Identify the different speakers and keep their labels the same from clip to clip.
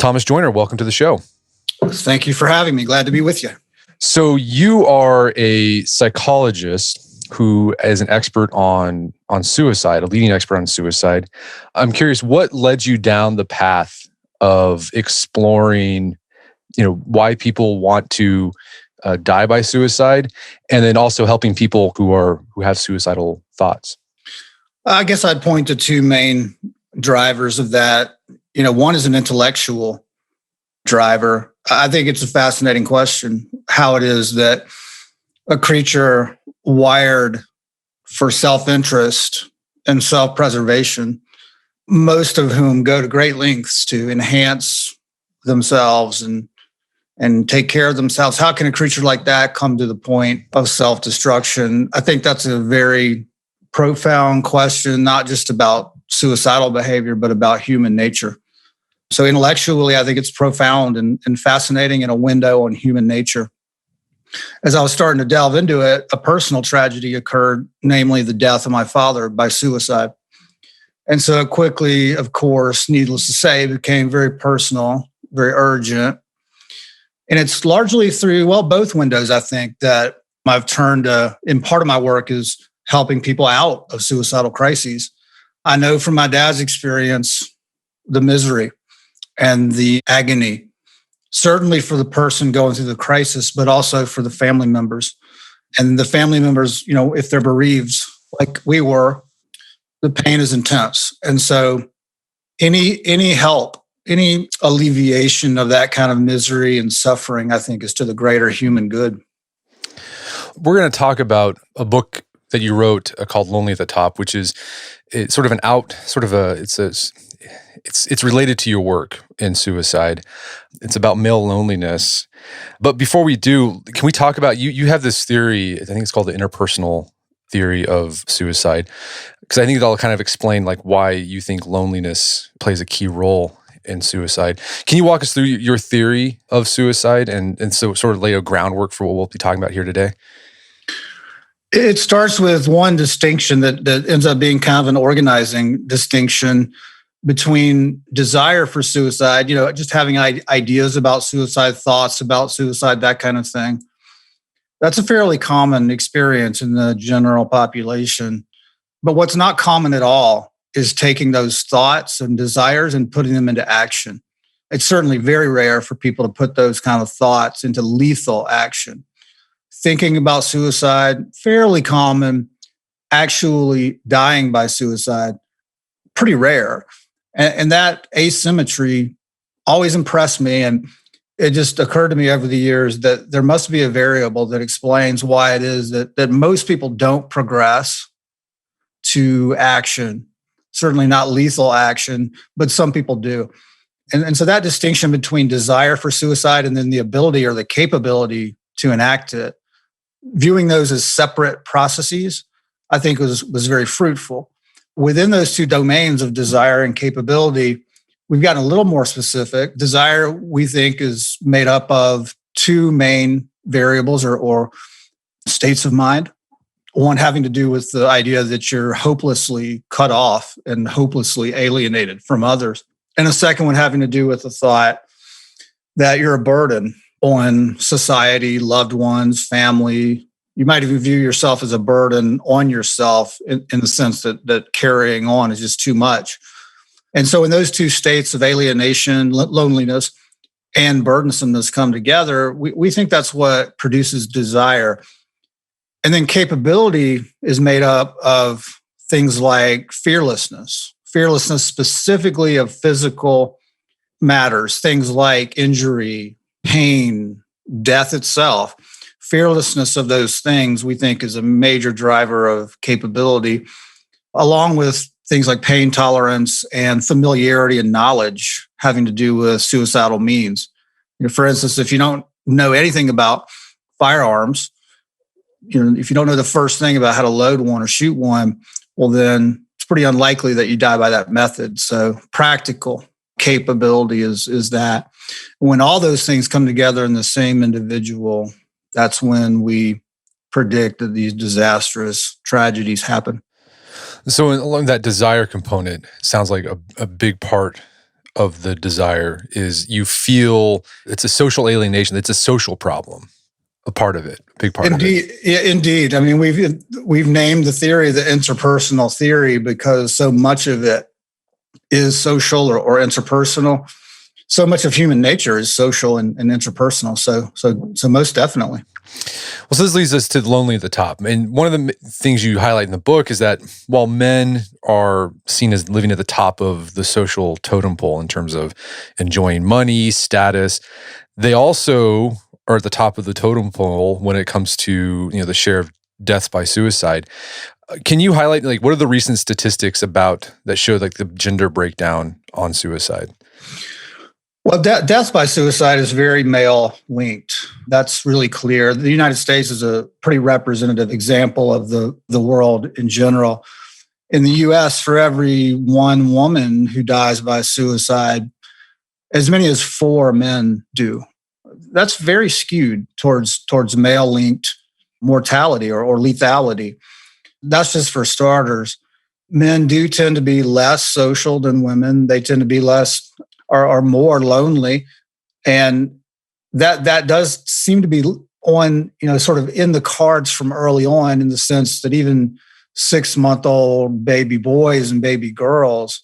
Speaker 1: Thomas Joyner, welcome to the show.
Speaker 2: Thank you for having me. Glad to be with you.
Speaker 1: So you are a psychologist who is an expert on suicide, a leading expert on suicide. I'm curious, what led you down the path of exploring, why people want to die by suicide, and then also helping people who have suicidal thoughts?
Speaker 2: I guess I'd point to two main drivers of that. One is an intellectual driver. I think it's a fascinating question, how it is that a creature wired for self-interest and self-preservation, most of whom go to great lengths to enhance themselves and take care of themselves. How can a creature like that come to the point of self-destruction? I think that's a very profound question, not just about suicidal behavior, but about human nature. So intellectually, I think it's profound and fascinating and a window on human nature. As I was starting to delve into it, a personal tragedy occurred, namely the death of my father by suicide. And so it quickly, of course, needless to say, became very personal, very urgent. And it's largely through, both windows, I think, that I've turned in part of my work is helping people out of suicidal crises. I know from my dad's experience, the misery and the agony, certainly for the person going through the crisis, but also for the family members. And the family members, if they're bereaved like we were, the pain is intense. And so any help, any alleviation of that kind of misery and suffering, I think, is to the greater human good.
Speaker 1: We're going to talk about a book that you wrote called Lonely at the Top, which is it's related to your work in suicide. It's about male loneliness. But before we do, can we talk about, you have this theory, I think it's called the interpersonal theory of suicide, because I think that'll kind of explain why you think loneliness plays a key role in suicide. Can you walk us through your theory of suicide and so sort of lay a groundwork for what we'll be talking about here today?
Speaker 2: It starts with one distinction that ends up being kind of an organizing distinction between desire for suicide, just having ideas about suicide, thoughts about suicide, that kind of thing. That's a fairly common experience in the general population. But what's not common at all is taking those thoughts and desires and putting them into action. It's certainly very rare for people to put those kind of thoughts into lethal action. Thinking about suicide, fairly common. Actually dying by suicide, pretty rare. And that asymmetry always impressed me. And it just occurred to me over the years that there must be a variable that explains why it is that most people don't progress to action, certainly not lethal action, but some people do. And so that distinction between desire for suicide and then the ability or the capability to enact it, viewing those as separate processes, I think was very fruitful. Within those two domains of desire and capability, we've gotten a little more specific. Desire, we think, is made up of two main variables or states of mind. One having to do with the idea that you're hopelessly cut off and hopelessly alienated from others. And a second one having to do with the thought that you're a burden on society, loved ones, family. You might even view yourself as a burden on yourself in the sense that carrying on is just too much. And so when those two states of alienation, loneliness, and burdensomeness come together, we think that's what produces desire. And then capability is made up of things like fearlessness specifically of physical matters, things like injury, pain, death itself. Fearlessness of those things, we think, is a major driver of capability, along with things like pain tolerance and familiarity and knowledge having to do with suicidal means. For instance, if you don't know anything about firearms, if you don't know the first thing about how to load one or shoot one, well, then it's pretty unlikely that you die by that method. So practical capability is that. When all those things come together in the same individual, that's when we predict that these disastrous tragedies happen.
Speaker 1: So along that desire component, sounds like a big part of the desire is you feel it's a social alienation. It's a social problem, a part of it, a big part of it.
Speaker 2: Indeed, yeah, indeed. I mean, we've named the theory the interpersonal theory because so much of it is social or interpersonal. So much of human nature is social and interpersonal. So most definitely.
Speaker 1: Well, so this leads us to lonely at the top. And one of the things you highlight in the book is that while men are seen as living at the top of the social totem pole in terms of enjoying money, status, they also are at the top of the totem pole when it comes to, the share of deaths by suicide. Can you highlight, what are the recent statistics about that show the gender breakdown on suicide?
Speaker 2: Well, death by suicide is very male linked. That's really clear. The United States is a pretty representative example of the world in general. In the US, for every one woman who dies by suicide, as many as 4 men do. That's very skewed towards male linked mortality or lethality. That's just for starters. Men do tend to be less social than women. They tend to be are more lonely. And that does seem to be on, sort of in the cards from early on, in the sense that even 6-month-old baby boys and baby girls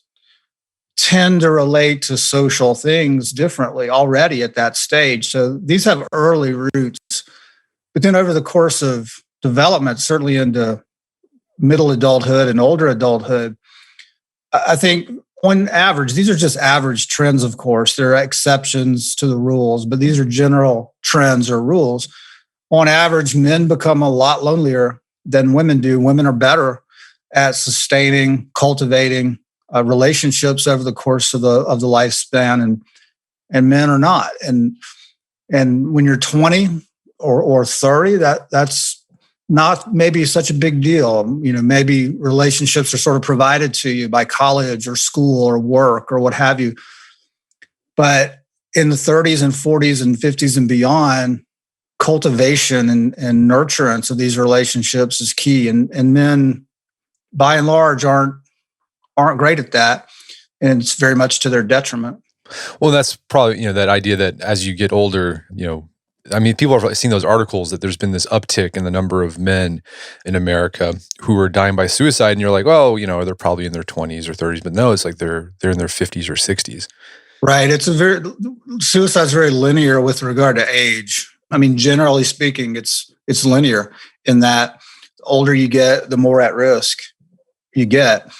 Speaker 2: tend to relate to social things differently already at that stage. So these have early roots. But then over the course of development, certainly into middle adulthood and older adulthood, I think on average, these are just average trends, of course. There are exceptions to the rules, but these are general trends or rules. On average, men become a lot lonelier than women do. Women are better at sustaining, cultivating relationships over the course of the lifespan, and men are not. And when you're 20 or 30, that's not maybe such a big deal. Maybe relationships are sort of provided to you by college or school or work or what have you. But in the 30s and 40s and 50s and beyond, cultivation and nurturance of these relationships is key. And men, by and large, aren't great at that. And it's very much to their detriment.
Speaker 1: Well, that's probably, that idea that as you get older, people have seen those articles that there's been this uptick in the number of men in America who are dying by suicide. And you're like, well, they're probably in their 20s or 30s. But no, it's like they're in their 50s or 60s.
Speaker 2: Right. Suicide's very linear with regard to age. I mean, generally speaking, it's linear in that the older you get, the more at risk you get.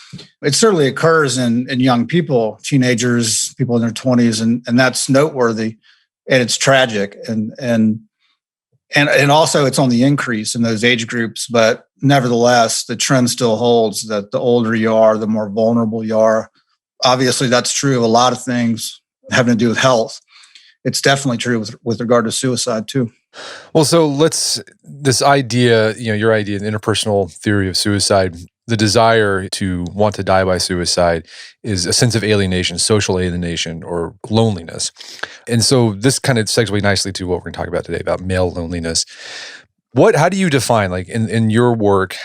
Speaker 2: It certainly occurs in young people, teenagers, people in their 20s, and that's noteworthy. And it's tragic, and also it's on the increase in those age groups. But nevertheless, the trend still holds that the older you are, the more vulnerable you are. Obviously, that's true of a lot of things having to do with health. It's definitely true with regard to suicide too.
Speaker 1: Well, so this idea, your idea, the interpersonal theory of suicide, the desire to want to die by suicide is a sense of alienation, social alienation, or loneliness. And so this kind of segues nicely to what we're going to talk about today, about male loneliness. How do you define, in your work,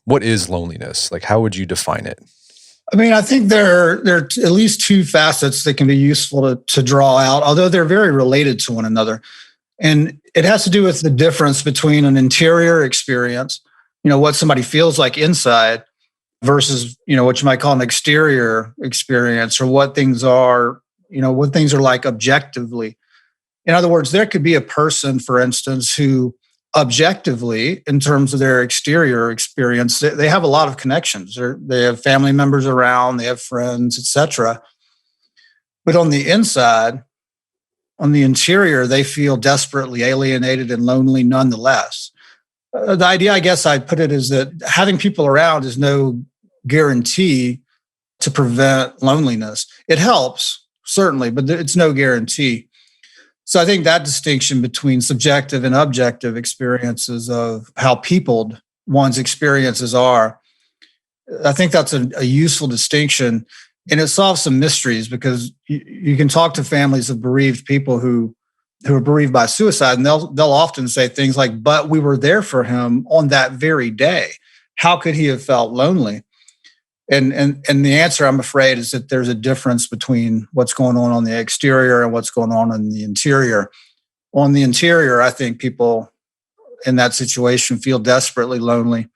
Speaker 1: what is loneliness? How would you define it?
Speaker 2: I mean, I think there are at least 2 facets that can be useful to draw out, although they're very related to one another. And it has to do with the difference between an interior experience, what somebody feels like inside, versus, what you might call an exterior experience, or what things are like objectively. In other words, there could be a person, for instance, who objectively, in terms of their exterior experience, they have a lot of connections. They have family members around, they have friends, etc. But on the inside, on the interior, they feel desperately alienated and lonely nonetheless. The idea, I guess I'd put it, is that having people around is no guarantee to prevent loneliness. It helps, certainly, but it's no guarantee. So I think that distinction between subjective and objective experiences of how peopled one's experiences are, I think that's a useful distinction. And it solves some mysteries, because you can talk to families of bereaved people who are bereaved by suicide, and they'll often say things like, but we were there for him on that very day. How could he have felt lonely? And the answer, I'm afraid, is that there's a difference between what's going on the exterior and what's going on in the interior. On the interior, I think people in that situation feel desperately lonely,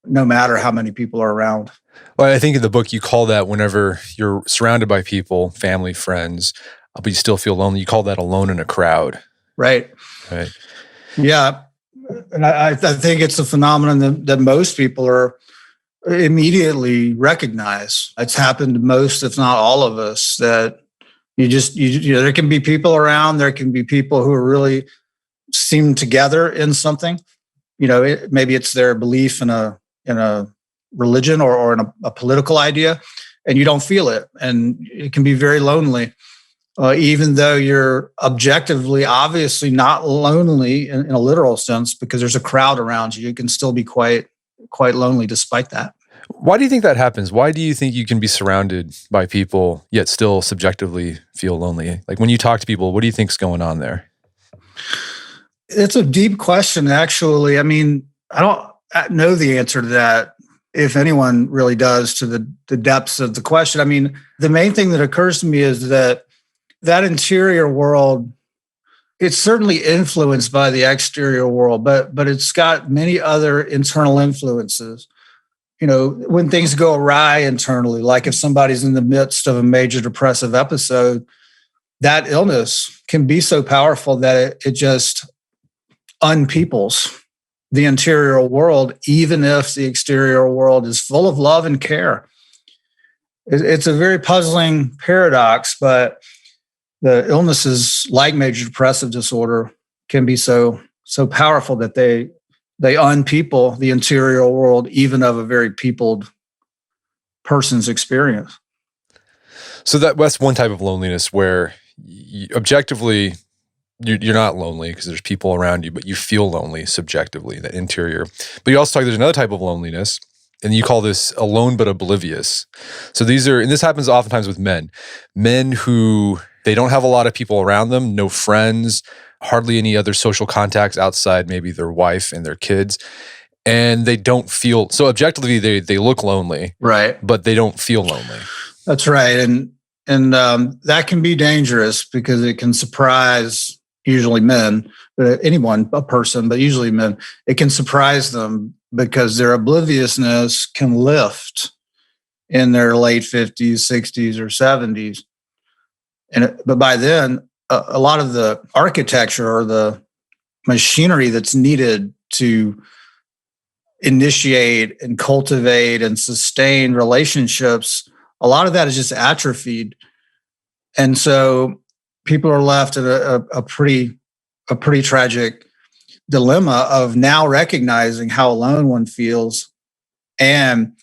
Speaker 2: no matter how many people are around.
Speaker 1: Well, I think in the book you call that whenever you're surrounded by people, family, friends, but you still feel lonely, you call that alone in a crowd.
Speaker 2: Right.
Speaker 1: Right.
Speaker 2: Yeah. And I think it's a phenomenon that most people are immediately recognize. It's happened to most, if not all of us, that there can be people around, there can be people who are really seem together in something. Maybe it's their belief in a religion or in a political idea, and you don't feel it. And it can be very lonely, even though you're objectively, obviously not lonely in a literal sense, because there's a crowd around you. You can still be quite lonely despite that.
Speaker 1: Why do you think that happens? Why do you think you can be surrounded by people yet still subjectively feel lonely? Like when you talk to people, what do you think's going on there?
Speaker 2: It's a deep question, actually. I mean, I don't know the answer to that, if anyone really does, to the depths of the question. I mean, the main thing that occurs to me is that interior world, it's certainly influenced by the exterior world, but it's got many other internal influences. When things go awry internally, like if somebody's in the midst of a major depressive episode, that illness can be so powerful that it just unpeoples the interior world, even if the exterior world is full of love and care. It's a very puzzling paradox, but the illnesses like major depressive disorder can be so powerful that they unpeople the interior world, even of a very peopled person's experience.
Speaker 1: So that's one type of loneliness where objectively you're not lonely because there's people around you, but you feel lonely subjectively, that interior. But you also talk, there's another type of loneliness, and you call this alone but oblivious. So and this happens oftentimes with men who they don't have a lot of people around them, no friends, hardly any other social contacts outside maybe their wife and their kids. And they don't feel, so objectively they look lonely,
Speaker 2: right?
Speaker 1: But they don't feel lonely.
Speaker 2: That's right. And that can be dangerous because it can surprise usually men, but anyone, a person, but usually men. It can surprise them because their obliviousness can lift in their late 50s, 60s, or 70s. But by then, a lot of the architecture or the machinery that's needed to initiate and cultivate and sustain relationships, a lot of that is just atrophied. And so people are left in a pretty tragic dilemma of now recognizing how alone one feels and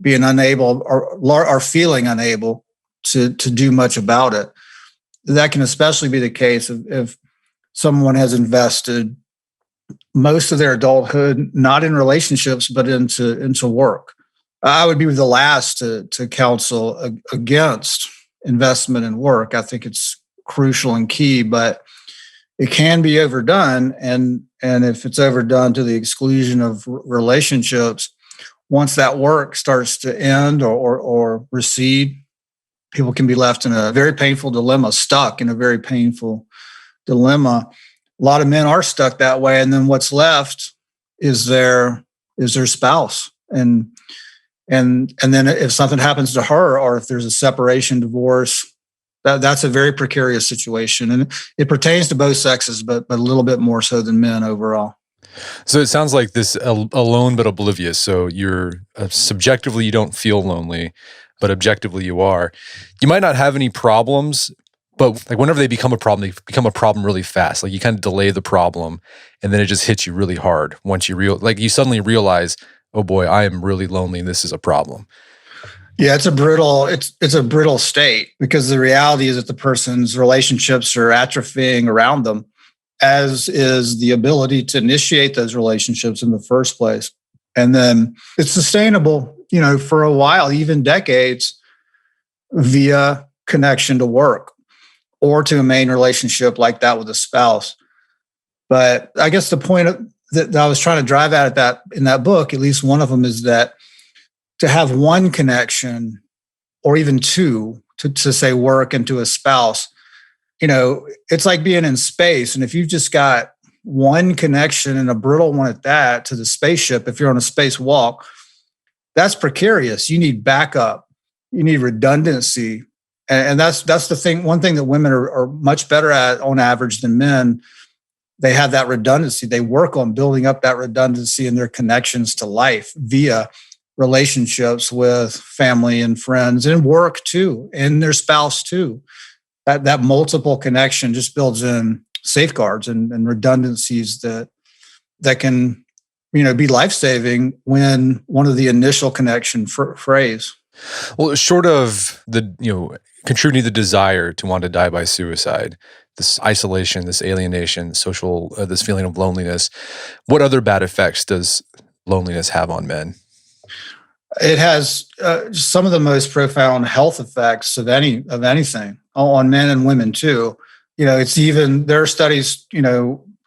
Speaker 2: being unable or feeling unable to do much about it. That can especially be the case if someone has invested most of their adulthood not in relationships but into work. I would be the last to counsel against investment in work. I think it's crucial and key, but it can be overdone. And if it's overdone to the exclusion of relationships, once that work starts to end or recede, people can be left in a very painful dilemma, stuck in a very painful dilemma. A lot of men are stuck that way. And then what's left is their spouse. And then if something happens to her, or if there's a separation, divorce, that's a very precarious situation. And it pertains to both sexes, but a little bit more so than men overall.
Speaker 1: So it sounds like this alone but oblivious. So you're subjectively, you don't feel lonely, but objectively you are. You might not have any problems, but like whenever they become a problem, they become a problem really fast. Like you kind of delay the problem and then it just hits you really hard once you suddenly realize, oh boy, I am really lonely and this is a problem.
Speaker 2: Yeah, it's a brittle state because the reality is that the person's relationships are atrophying around them, as is the ability to initiate those relationships in the first place. And then it's sustainable, for a while, even decades, via connection to work or to a main relationship like that with a spouse. But I guess the point that I was trying to drive at in that book, at least one of them, is that to have one connection or even two to say work and to a spouse, it's like being in space. And if you've just got one connection and a brittle one at that to the spaceship, if you're on a spacewalk, that's precarious. You need backup. You need redundancy. And that's the thing. One thing that women are much better at on average than men, they have that redundancy. They work on building up that redundancy in their connections to life via relationships with family and friends and work too, and their spouse too. That multiple connection just builds in safeguards and redundancies that can, be life-saving when one of the initial connection frays.
Speaker 1: Well, short of the, contributing the desire to want to die by suicide, this isolation, this alienation, social, this feeling of loneliness, what other bad effects does loneliness have on men?
Speaker 2: It has some of the most profound health effects of anything on men and women too. It's even, there are studies,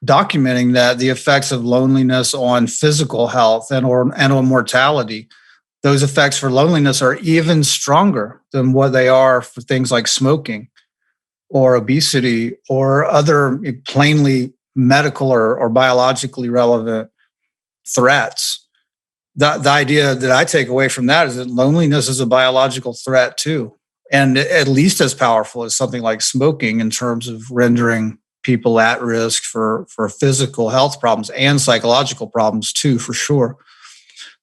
Speaker 2: documenting that the effects of loneliness on physical health and on mortality, those effects for loneliness are even stronger than what they are for things like smoking or obesity or other plainly medical or biologically relevant threats. The idea that I take away from that is that loneliness is a biological threat too, and at least as powerful as something like smoking in terms of rendering people at risk for physical health problems and psychological problems too, for sure.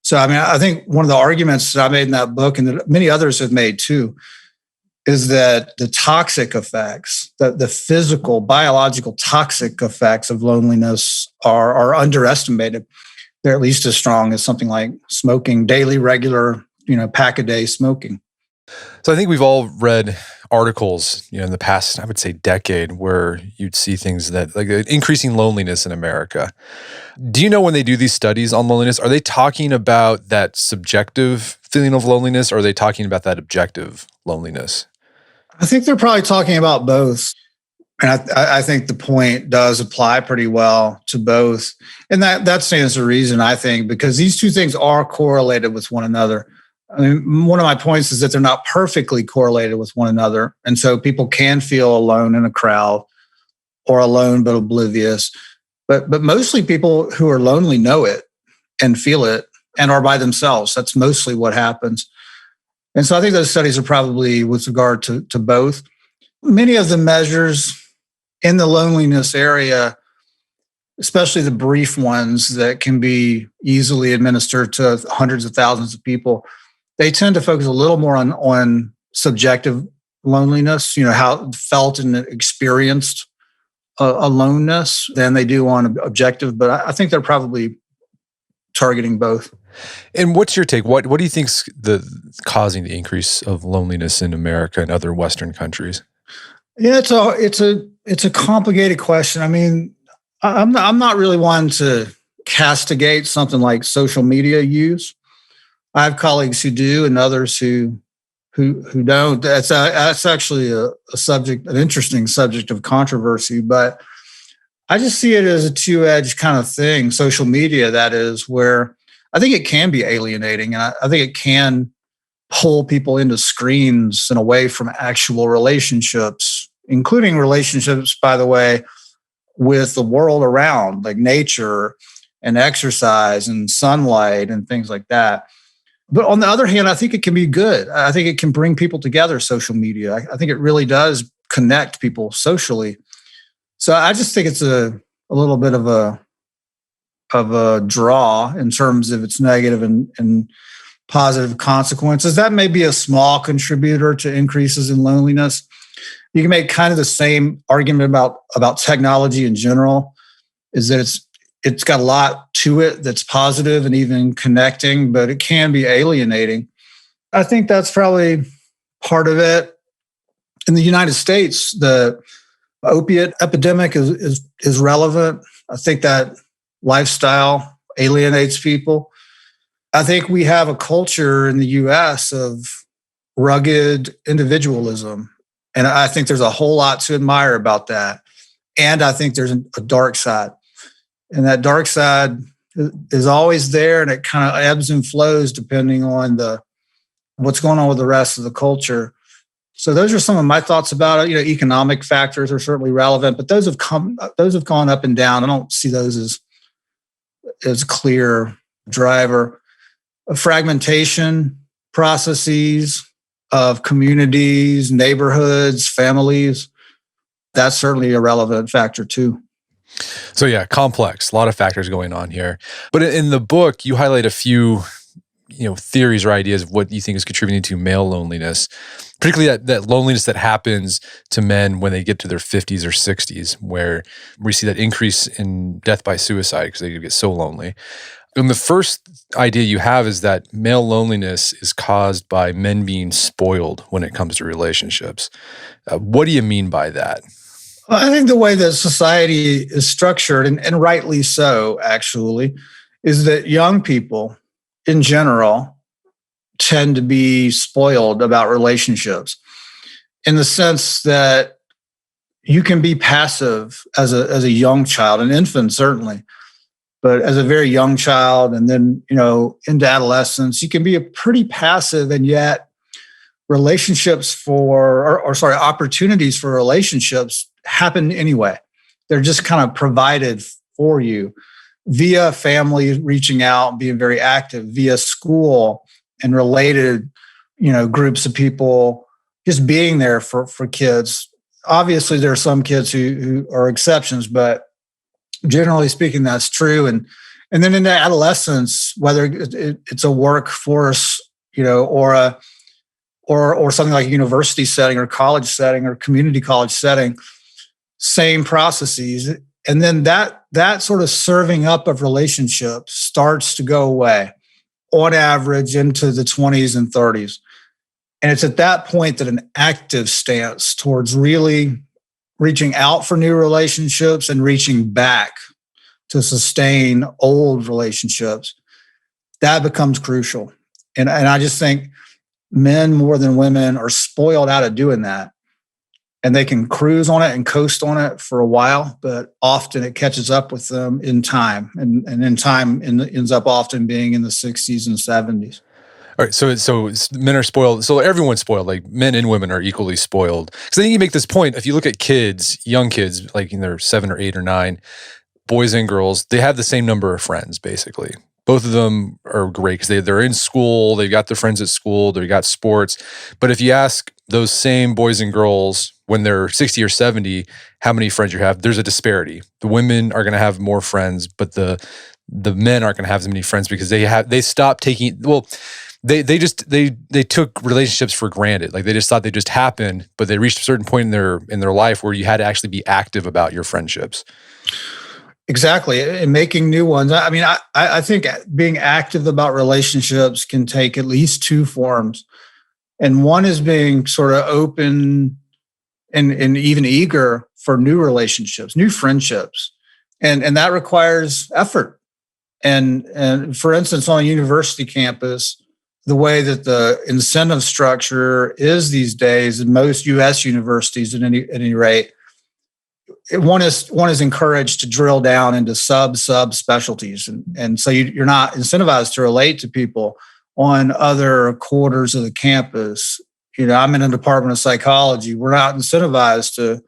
Speaker 2: So, I think one of the arguments that I made in that book, and that many others have made too, is that the toxic effects, the physical, biological toxic effects of loneliness are underestimated. They're at least as strong as something like smoking, daily, regular, pack a day smoking.
Speaker 1: So I think we've all read articles, in the past, I would say decade, where you'd see things that like increasing loneliness in America. Do you know when they do these studies on loneliness, are they talking about that subjective feeling of loneliness, or are they talking about that objective loneliness?
Speaker 2: I think they're probably talking about both. And I think the point does apply pretty well to both. And that stands to reason, I think, because these two things are correlated with one another. One of my points is that they're not perfectly correlated with one another. And so people can feel alone in a crowd or alone but oblivious. But mostly people who are lonely know it and feel it and are by themselves. That's mostly what happens. And so I think those studies are probably with regard to both. Many of the measures in the loneliness area, especially the brief ones that can be easily administered to hundreds of thousands of people, they tend to focus a little more on subjective loneliness, how felt and experienced aloneness than they do on objective. But I think they're probably targeting both.
Speaker 1: And what's your take? What do you think's causing the increase of loneliness in America and other Western countries?
Speaker 2: Yeah, it's a complicated question. I'm not really one to castigate something like social media use. I have colleagues who do, and others who don't. That's actually a subject, an interesting subject of controversy. But I just see it as a two-edged kind of thing. Social media, that is, where I think it can be alienating, and I think it can pull people into screens and away from actual relationships, including relationships, by the way, with the world around, like nature and exercise and sunlight and things like that. But on the other hand, I think it can be good. I think it can bring people together, social media. I think it really does connect people socially. So I just think it's a little bit of a draw in terms of its negative and positive consequences. That may be a small contributor to increases in loneliness. You can make kind of the same argument about technology in general, is that it's got a lot to it that's positive and even connecting, but it can be alienating. I think that's probably part of it. In the United States, the opiate epidemic is relevant. I think that lifestyle alienates people. I think we have a culture in the US of rugged individualism. And I think there's a whole lot to admire about that. And I think there's a dark side. And that dark side is always there, and it kind of ebbs and flows depending on the what's going on with the rest of the culture. So those are some of my thoughts about it. Economic factors are certainly relevant, but those have gone up and down. I don't see those as clear driver. Fragmentation processes of communities, neighborhoods, families, that's certainly a relevant factor too.
Speaker 1: So yeah, complex, a lot of factors going on here. But in the book, you highlight a few, theories or ideas of what you think is contributing to male loneliness, particularly that loneliness that happens to men when they get to their 50s or 60s, where we see that increase in death by suicide because they get so lonely. And the first idea you have is that male loneliness is caused by men being spoiled when it comes to relationships. What do you mean by that?
Speaker 2: Well, I think the way that society is structured, and rightly so, actually, is that young people in general tend to be spoiled about relationships in the sense that you can be passive as a young child, an infant certainly, but as a very young child and then, into adolescence, you can be a pretty passive, and yet opportunities for relationships happen anyway. They're just kind of provided for you via family reaching out, being very active, via school and related, groups of people just being there for kids. Obviously, there are some kids who are exceptions, but generally speaking, that's true. And then in the adolescence, whether it's a workforce, or something like a university setting or college setting or community college setting, same processes. And then that sort of serving up of relationships starts to go away on average into the 20s and 30s. And it's at that point that an active stance towards really reaching out for new relationships and reaching back to sustain old relationships, that becomes crucial. And I just think men more than women are spoiled out of doing that. And they can cruise on it and coast on it for a while, but often it catches up with them in time. And in time ends up often being in the 60s and 70s.
Speaker 1: All right, so men are spoiled. So everyone's spoiled. Like men and women are equally spoiled. Because I think you make this point. If you look at kids, young kids, like they're 7 or 8 or 9, boys and girls, they have the same number of friends, basically. Both of them are great because they're in school. They've got their friends at school. They've got sports. But if you ask those same boys and girls when they're 60 or 70, how many friends you have, there's a disparity. The women are going to have more friends, but the men aren't going to have as many friends because they stopped taking, they took relationships for granted. Like they just thought they just happened, but they reached a certain point in their life where you had to actually be active about your friendships.
Speaker 2: Exactly. And making new ones. I mean, I think being active about relationships can take at least two forms. And one is being sort of open and even eager for new relationships, new friendships. And that requires effort. And for instance, on a university campus, the way that the incentive structure is these days in most U.S. universities at any rate, one is encouraged to drill down into sub specialties. And so you're not incentivized to relate to people on other quarters of the campus. I'm in a department of psychology. We're not incentivized to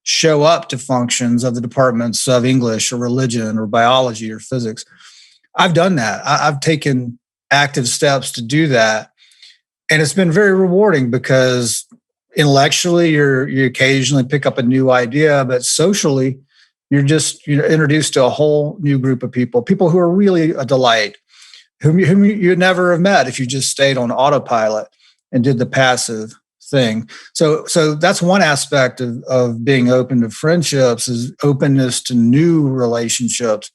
Speaker 2: show up to functions of the departments of English or religion or biology or physics. I've done that. I've taken active steps to do that. And it's been very rewarding because intellectually you occasionally pick up a new idea, but socially you're just introduced to a whole new group of people who are really a delight, whom you'd never have met if you just stayed on autopilot and did the passive thing. So that's one aspect of being open to friendships, is openness to new relationships.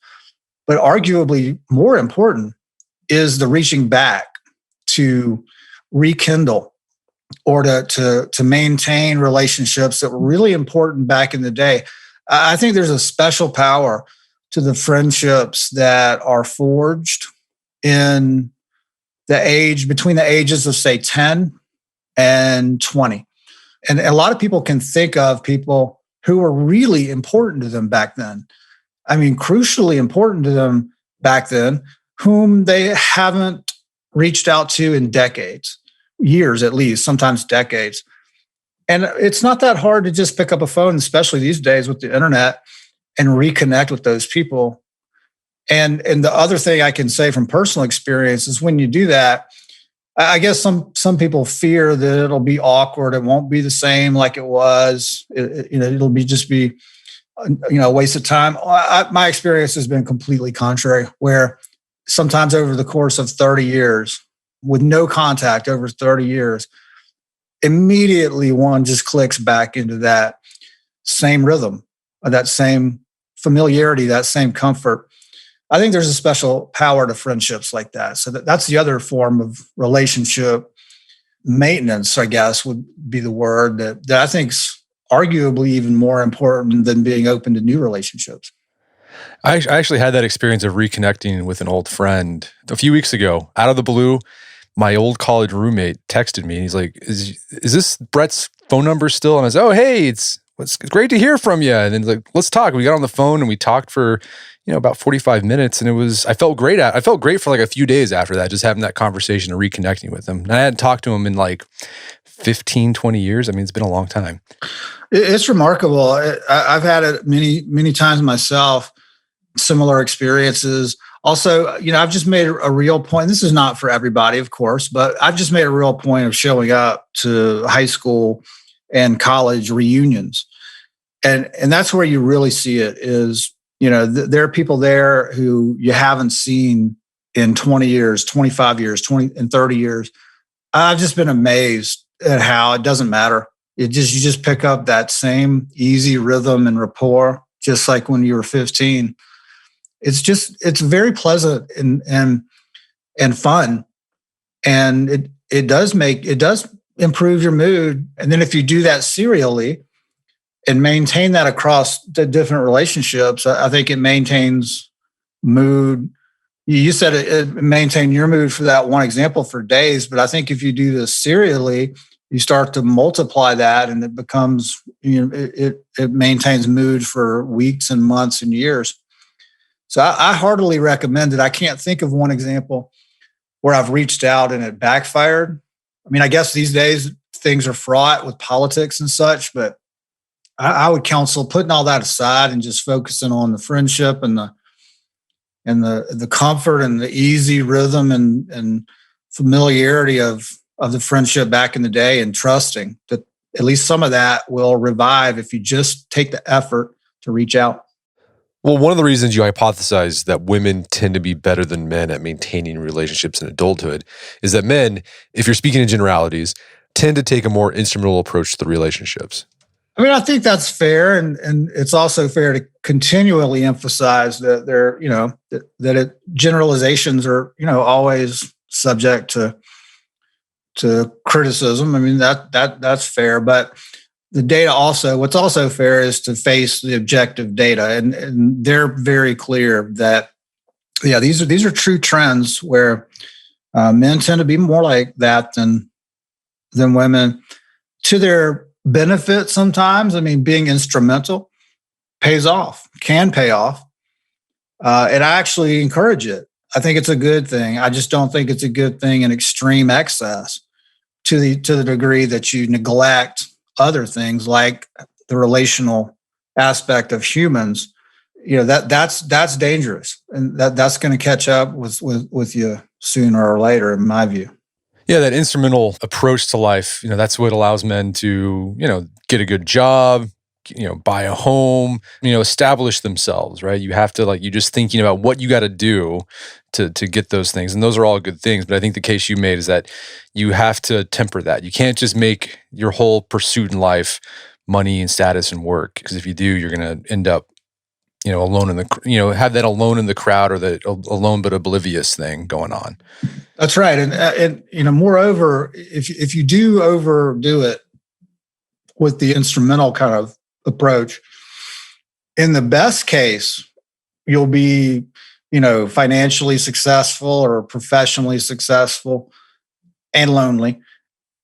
Speaker 2: But arguably more important is the reaching back to rekindle or to maintain relationships that were really important back in the day. I think there's a special power to the friendships that are forged in between the ages of, say, 10 and 20. And a lot of people can think of people who were really important to them back then. I mean, crucially important to them back then, whom they haven't reached out to in decades. years at least, sometimes decades. And it's not that hard to just pick up a phone, especially these days with the internet, and reconnect with those people. And the other thing I can say from personal experience is when you do that, I guess some people fear that it'll be awkward. It won't be the same like it was. It'll just be a waste of time. My experience has been completely contrary, where sometimes over the course of 30 years, with no contact over 30 years, immediately one just clicks back into that same rhythm, that same familiarity, that same comfort. I think there's a special power to friendships like that. So that's the other form of relationship maintenance, I guess, would be the word that I think's arguably even more important than being open to new relationships.
Speaker 1: I actually had that experience of reconnecting with an old friend a few weeks ago. Out of the blue, my old college roommate texted me and he's like, is this Brett's phone number still? And I was, oh, hey, it's great to hear from you. And then like, let's talk. We got on the phone and we talked for, about 45 minutes. And I felt great for like a few days after that, just having that conversation and reconnecting with him. And I hadn't talked to him in like 15, 20 years. I mean, it's been a long time.
Speaker 2: It's remarkable. I've had it many, many times myself, similar experiences. Also, I've just made a real point. This is not for everybody, of course, but I've just made a real point of showing up to high school and college reunions. And that's where you really see it is, there are people there who you haven't seen in 20 years, 25 years, 20 and 30 years. I've just been amazed at how it doesn't matter. You just pick up that same easy rhythm and rapport, just like when you were 15. It's very pleasant and fun. And it does improve your mood. And then if you do that serially and maintain that across the different relationships, I think it maintains mood. You said it maintained your mood for that one example for days, but I think if you do this serially, you start to multiply that and it becomes, it maintains mood for weeks and months and years. So I heartily recommend it. I can't think of one example where I've reached out and it backfired. I mean, I guess these days things are fraught with politics and such, but I would counsel putting all that aside and just focusing on the friendship and the comfort and the easy rhythm and familiarity of the friendship back in the day, and trusting that at least some of that will revive if you just take the effort to reach out.
Speaker 1: Well, one of the reasons you hypothesize that women tend to be better than men at maintaining relationships in adulthood is that men, if you're speaking in generalities, tend to take a more instrumental approach to the relationships.
Speaker 2: I mean, I think that's fair, and it's also fair to continually emphasize that generalizations are always subject to criticism. I mean, that's fair, but the data also, what's also fair is to face the objective data, and they're very clear that these are true trends where men tend to be more like that than women, to their benefit sometimes. I mean, being instrumental can pay off. And I actually encourage it. I think it's a good thing. I just don't think it's a good thing in extreme excess to the degree that you neglect other things like the relational aspect of humans. That's dangerous, and that's going to catch up with you sooner or later, in my view.
Speaker 1: Yeah, that instrumental approach to life, that's what allows men to, get a good job, buy a home, establish themselves, right? You have to you just thinking about what you got to do to get those things. And those are all good things. But I think the case you made is that you have to temper that. You can't just make your whole pursuit in life money and status and work. Because if you do, you're going to end up, alone in the, have that alone in the crowd or the alone but oblivious thing going on.
Speaker 2: That's right. And moreover, if you do overdo it with the instrumental kind of approach, in the best case, you'll be, financially successful or professionally successful and lonely.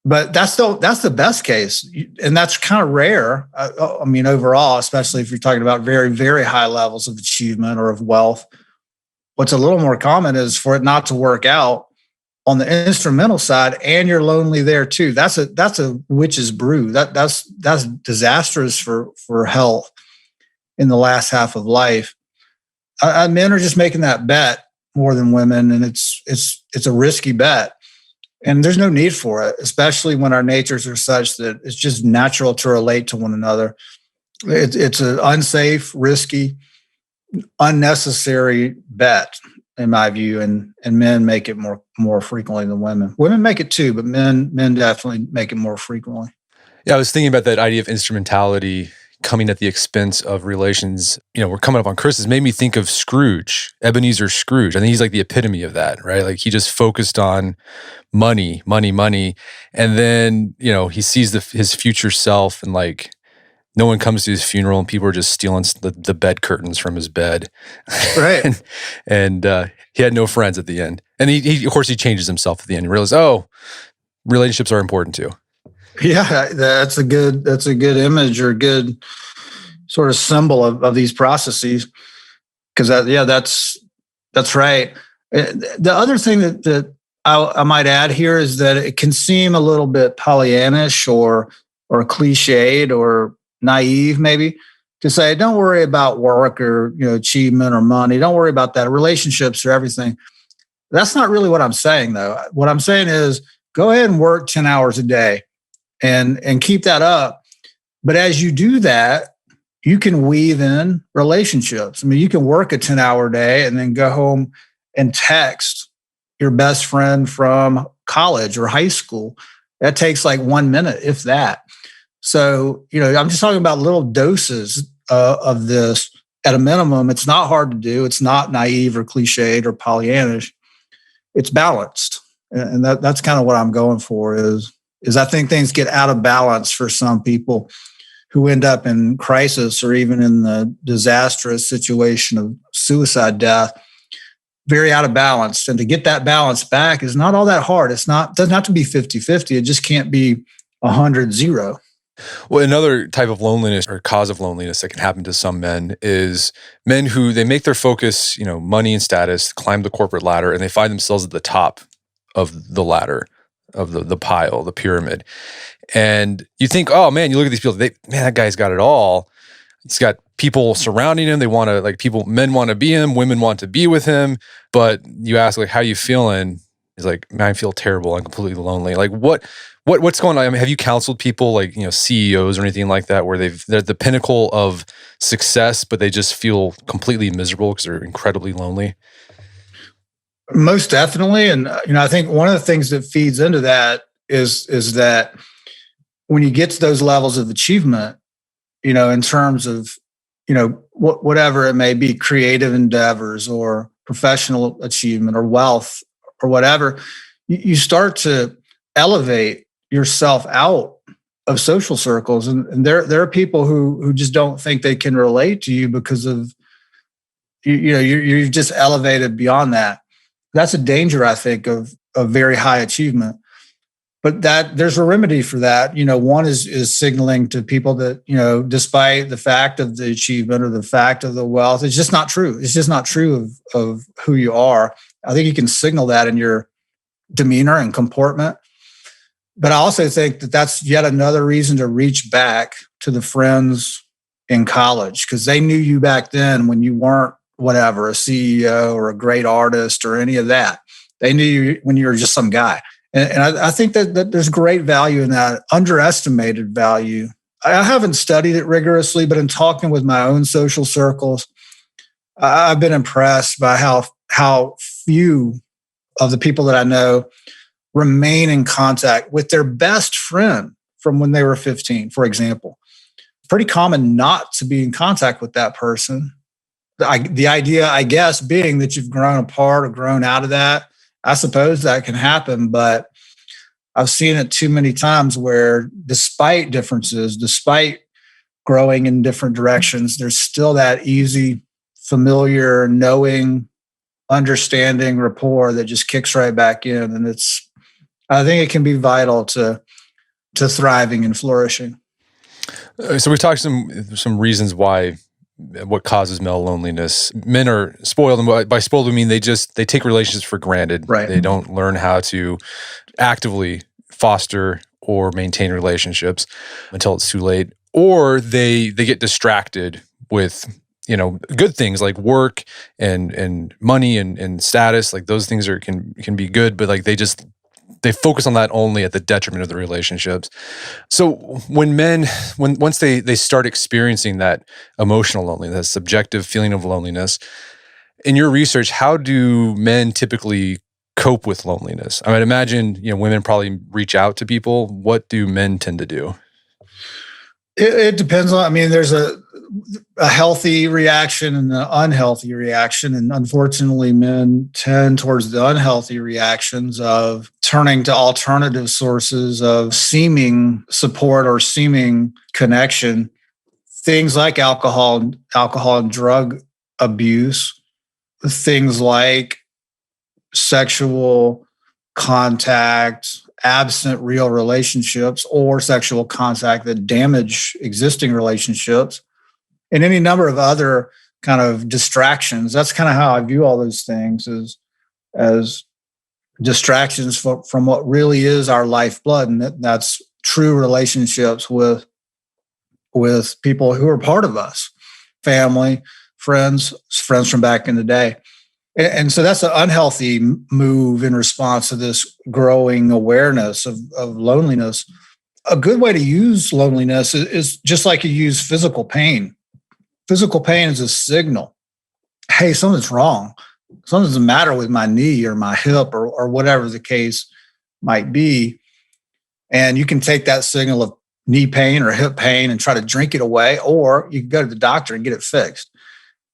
Speaker 2: But that's the best case. And that's kind of rare. I mean, overall, especially if you're talking about very, very high levels of achievement or of wealth. What's a little more common is for it not to work out on the instrumental side and you're lonely there too. That's a witch's brew. That's disastrous for health in the last half of life. Men are just making that bet more than women, and it's a risky bet. And there's no need for it, especially when our natures are such that it's just natural to relate to one another. It's an unsafe, risky, unnecessary bet, in my view, and men make it more frequently than women. Women make it too, but men definitely make it more frequently.
Speaker 1: Yeah, I was thinking about that idea of instrumentality coming at the expense of relations. We're coming up on Christmas. Made me think of Scrooge, Ebenezer Scrooge. I think he's like the epitome of that, right? Like he just focused on money, money, money. And then, he sees his future self, and like no one comes to his funeral, and people are just stealing the bed curtains from his bed.
Speaker 2: Right.
Speaker 1: and he had no friends at the end. And he of course, he changes himself at the end and realizes, oh, relationships are important too.
Speaker 2: Yeah, that's a good image or a good sort of symbol of these processes. Because that's right. The other thing that I might add here is that it can seem a little bit Pollyannish or cliched or naive, maybe, to say, don't worry about work or achievement or money. Don't worry about that. Relationships are everything. That's not really what I'm saying, though. What I'm saying is go ahead and work 10 hours a day and keep that up. But as you do that, you can weave in relationships. I mean, you can work a 10-hour day and then go home and text your best friend from college or high school. That takes like 1 minute, if that. So, I'm just talking about little doses of this at a minimum. It's not hard to do. It's not naive or cliched or Pollyannish. It's balanced. And that's kind of what I'm going for is I think things get out of balance for some people who end up in crisis or even in the disastrous situation of suicide death, very out of balance. And to get that balance back is not all that hard. Doesn't have to be 50-50. It just can't be 100-0.
Speaker 1: Well, another type of loneliness or cause of loneliness that can happen to some men is men who they make their focus, money and status, climb the corporate ladder, and they find themselves at the top of the ladder, of the pile, the pyramid. And you think, oh man, you look at these people, that guy's got it all. He's got people surrounding him. They want to, men want to be him, women want to be with him. But you ask, how you feeling? He's like, man, I feel terrible. I'm completely lonely. Like what's going on? I mean, have you counseled people CEOs or anything like that, where they're at the pinnacle of success, but they just feel completely miserable because they're incredibly lonely?
Speaker 2: Most definitely. And, I think one of the things that feeds into that is that when you get to those levels of achievement, in terms of, whatever it may be, creative endeavors or professional achievement or wealth or whatever, you start to elevate yourself out of social circles. And there are people who just don't think they can relate to you because of, you're just elevated beyond that. That's a danger, I think, of very high achievement. But that there's a remedy for that. One is signaling to people that, despite the fact of the achievement or the fact of the wealth, it's just not true. It's just not true of who you are. I think you can signal that in your demeanor and comportment. But I also think that that's yet another reason to reach back to the friends in college, because they knew you back then when you weren't whatever, a CEO or a great artist or any of that. They knew you when you were just some guy. And I think that there's great value in that, underestimated value. I haven't studied it rigorously, but in talking with my own social circles, I've been impressed by how few of the people that I know remain in contact with their best friend from when they were 15, for example. It's pretty common not to be in contact with that person. The idea, I guess, being that you've grown apart or grown out of that. I suppose that can happen, but I've seen it too many times where despite differences, despite growing in different directions, there's still that easy, familiar, knowing, understanding rapport that just kicks right back in. And I think it can be vital to thriving and flourishing.
Speaker 1: So we talked some reasons why what causes male loneliness. Men are spoiled, and by spoiled, we mean they take relationships for granted.
Speaker 2: Right.
Speaker 1: They don't learn how to actively foster or maintain relationships until it's too late, or they get distracted with good things like work and money and status. Like those things can be good, but like they focus on that only at the detriment of the relationships. So when once they start experiencing that emotional loneliness, that subjective feeling of loneliness, in your research, how do men typically cope with loneliness? I might imagine, women probably reach out to people. What do men tend to do?
Speaker 2: It depends on, there's a healthy reaction and an unhealthy reaction. And unfortunately, men tend towards the unhealthy reactions of turning to alternative sources of seeming support or seeming connection. Things like alcohol and drug abuse, things like sexual contact, absent real relationships, or sexual contact that damage existing relationships, and any number of other kind of distractions. That's kind of how I view all those things as distractions from what really is our lifeblood, and that's true relationships with people who are part of us, family, friends from back in the day. And so that's an unhealthy move in response to this growing awareness of loneliness. A good way to use loneliness is just like you use physical pain. Physical pain is a signal. Hey, something's wrong. Something's the matter with my knee or my hip or whatever the case might be. And you can take that signal of knee pain or hip pain and try to drink it away, or you can go to the doctor and get it fixed.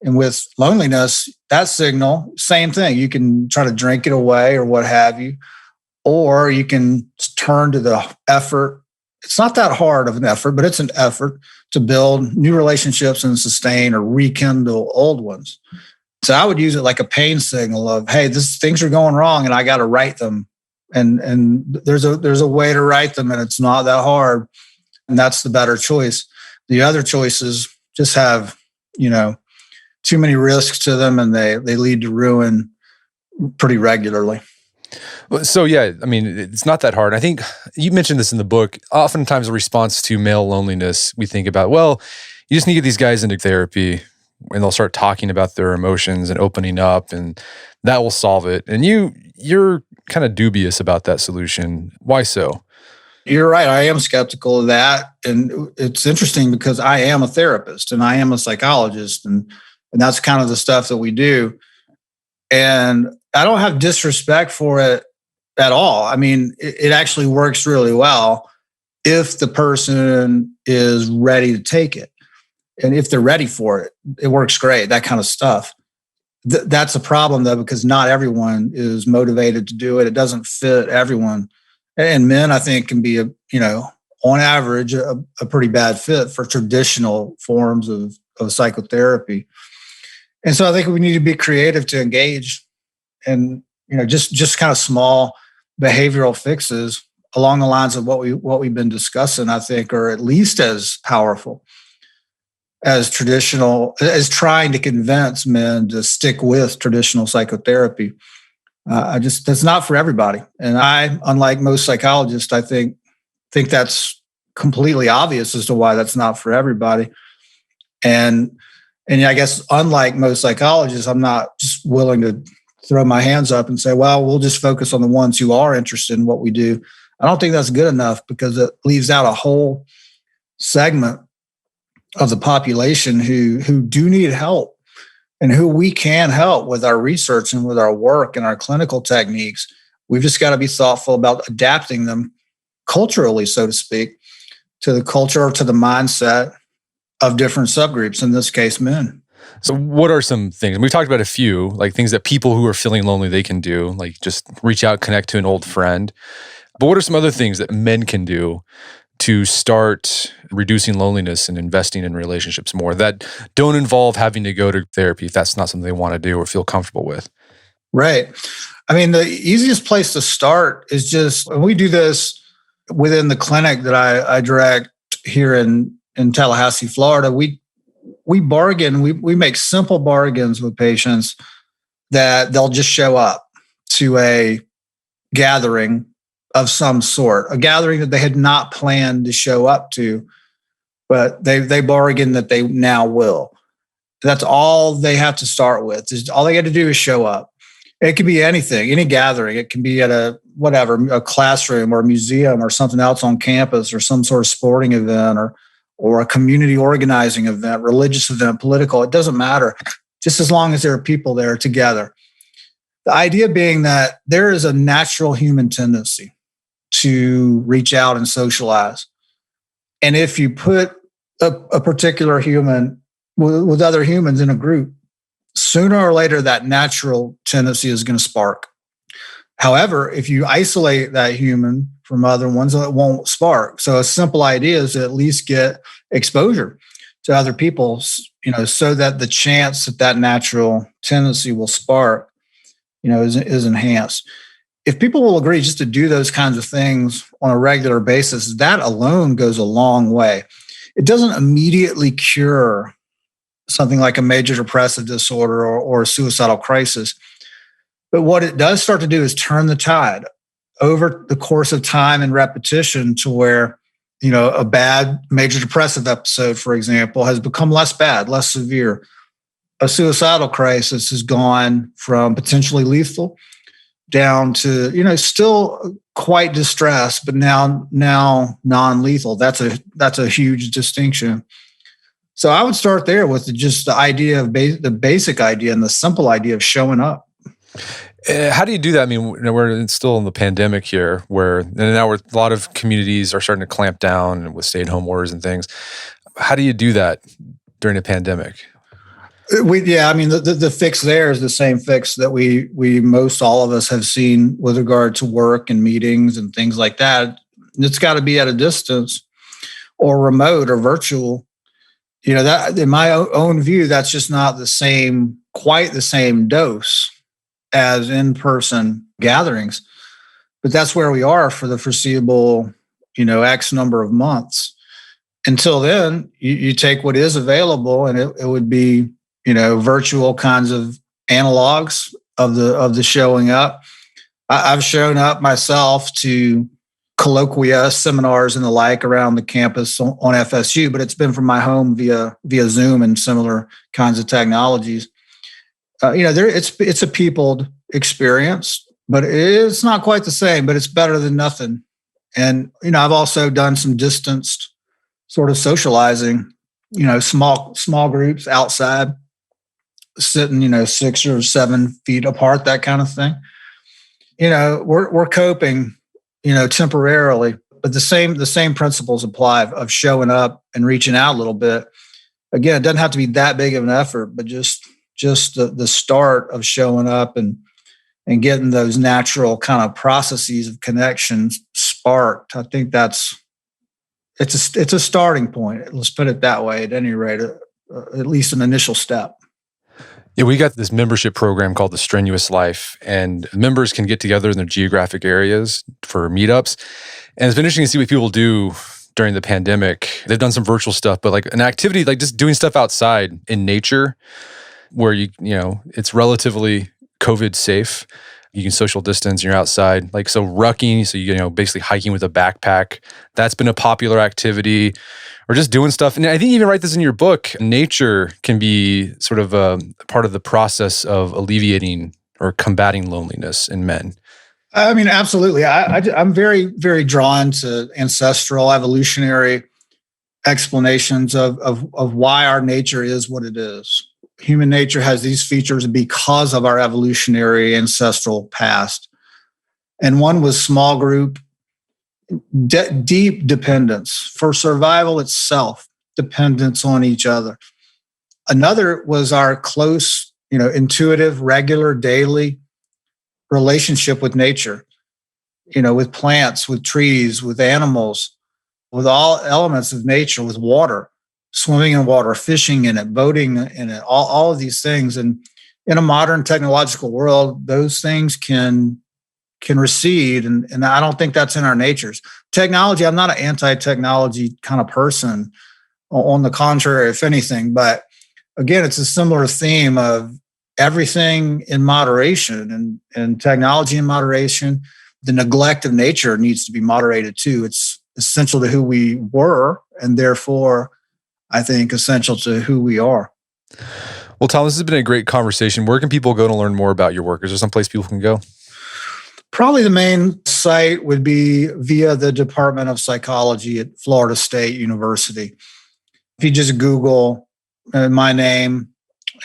Speaker 2: And with loneliness, that signal, same thing. You can try to drink it away or what have you, or you can turn to the effort. It's not that hard of an effort, but it's an effort to build new relationships and sustain or rekindle old ones. So I would use it like a pain signal of, hey, things are going wrong and I got to right them. And there's a way to right them, and it's not that hard. And that's the better choice. The other choices just have, too many risks to them, and they lead to ruin pretty regularly.
Speaker 1: So yeah, it's not that hard. I think you mentioned this in the book. Oftentimes a response to male loneliness, we think about, well, you just need to get these guys into therapy and they'll start talking about their emotions and opening up, and that will solve it. And you're kind of dubious about that solution. Why so?
Speaker 2: You're right. I am skeptical of that. And it's interesting because I am a therapist and I am a psychologist, and that's kind of the stuff that we do. And I don't have disrespect for it at all. It actually works really well if the person is ready to take it. And if they're ready for it, it works great, that kind of stuff. That's a problem, though, because not everyone is motivated to do it. It doesn't fit everyone. And men, I think, can be, on average, a pretty bad fit for traditional forms of psychotherapy. And so I think we need to be creative to engage, and just kind of small behavioral fixes along the lines of what we've been discussing, I think, are at least as powerful as trying to convince men to stick with traditional psychotherapy. That's not for everybody. And I, unlike most psychologists, I think that's completely obvious as to why that's not for everybody. And I guess, unlike most psychologists, I'm not just willing to throw my hands up and say, well, we'll just focus on the ones who are interested in what we do. I don't think that's good enough, because it leaves out a whole segment of the population who do need help, and who we can help with our research and with our work and our clinical techniques. We've just got to be thoughtful about adapting them culturally, so to speak, to the culture or to the mindset of different subgroups, in this case, men.
Speaker 1: So what are some things? We've talked about a few, like things that people who are feeling lonely, they can do, like just reach out, connect to an old friend. But what are some other things that men can do to start reducing loneliness and investing in relationships more, that don't involve having to go to therapy if that's not something they want to do or feel comfortable with?
Speaker 2: Right. The easiest place to start is just, we do this within the clinic that I direct here in Tallahassee, Florida. We we bargain, we make simple bargains with patients that they'll just show up to a gathering of some sort, a gathering that they had not planned to show up to, but they bargain that they now will. That's all they have to start with. All they got to do is show up. It could be anything, any gathering. It can be at a classroom or a museum or something else on campus or some sort of sporting event or a community organizing event, religious event, political. It doesn't matter, just as long as there are people there together. The idea being that there is a natural human tendency to reach out and socialize. And if you put a particular human with other humans in a group, sooner or later that natural tendency is going to spark. However, if you isolate that human from other ones, it won't spark. So a simple idea is to at least get exposure to other people, so that the chance that natural tendency will spark, is enhanced. If people will agree just to do those kinds of things on a regular basis, that alone goes a long way. It doesn't immediately cure something like a major depressive disorder or a suicidal crisis. But what it does start to do is turn the tide over the course of time and repetition to where, a bad major depressive episode, for example, has become less bad, less severe. A suicidal crisis has gone from potentially lethal down to, still quite distressed, but now non-lethal. That's a huge distinction. So I would start there with just the idea of the basic idea and the simple idea of showing up.
Speaker 1: How do you do that? I mean, we're still in the pandemic here, and now a lot of communities are starting to clamp down with stay-at-home orders and things. How do you do that during a pandemic?
Speaker 2: The fix there is the same fix that we most all of us have seen with regard to work and meetings and things like that. It's got to be at a distance or remote or virtual. That in my own view, that's just not quite the same dose as in-person gatherings. But that's where we are for the foreseeable, X number of months. Until then, you take what is available, and it would be, virtual kinds of analogs of the showing up. I've shown up myself to colloquia, seminars, and the like around the campus on FSU, but it's been from my home via Zoom and similar kinds of technologies. It's a peopled experience, but it's not quite the same, but it's better than nothing. And, I've also done some distanced sort of socializing, small groups outside, sitting, 6 or 7 feet apart, that kind of thing. We're coping, temporarily, but the same principles apply of showing up and reaching out a little bit. Again, it doesn't have to be that big of an effort, but just the start of showing up and getting those natural kind of processes of connections sparked. I think it's a starting point. Let's put it that way. At any rate, at least an initial step.
Speaker 1: Yeah, we got this membership program called the Strenuous Life, and members can get together in their geographic areas for meetups. And it's been interesting to see what people do during the pandemic. They've done some virtual stuff, but like an activity, like just doing stuff outside in nature where it's relatively COVID safe. You can social distance, you're outside. Like, so rucking, so basically hiking with a backpack. That's been a popular activity. Or just doing stuff. And I think you even write this in your book. Nature can be sort of a part of the process of alleviating or combating loneliness in men.
Speaker 2: I mean, absolutely. I'm very, very drawn to ancestral, evolutionary explanations of why our nature is what it is. Human nature has these features because of our evolutionary ancestral past. And one was small group, deep dependence for survival itself, dependence on each other. Another was our close, intuitive, regular, daily relationship with nature, with plants, with trees, with animals, with all elements of nature, with water, swimming in water, fishing in it, boating in it, all of these things. And in a modern technological world, those things can recede. And I don't think that's in our natures. Technology, I'm not an anti-technology kind of person. On the contrary, if anything, but again, it's a similar theme of everything in moderation and technology in moderation. The neglect of nature needs to be moderated too. It's essential to who we were, and therefore, I think, essential to who we are.
Speaker 1: Well, Tom, this has been a great conversation. Where can people go to learn more about your work? Is there some place people can go?
Speaker 2: Probably the main site would be via the Department of Psychology at Florida State University. If you just Google my name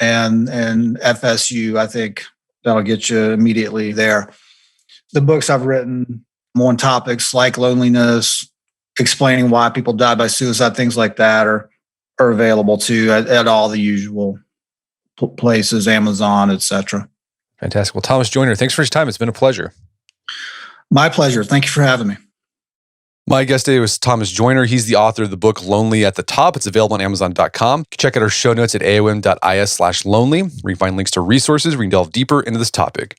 Speaker 2: and FSU, I think that'll get you immediately there. The books I've written on topics like loneliness, explaining why people die by suicide, things like that are available too at all the usual places, Amazon, etc.
Speaker 1: Fantastic. Well, Thomas Joyner, thanks for your time. It's been a pleasure.
Speaker 2: My pleasure. Thank you for having me.
Speaker 1: My guest today was Thomas Joyner. He's the author of the book Lonely at the Top. It's available on Amazon.com. Check out our show notes at aom.is/lonely, where you can find links to resources where you can delve deeper into this topic.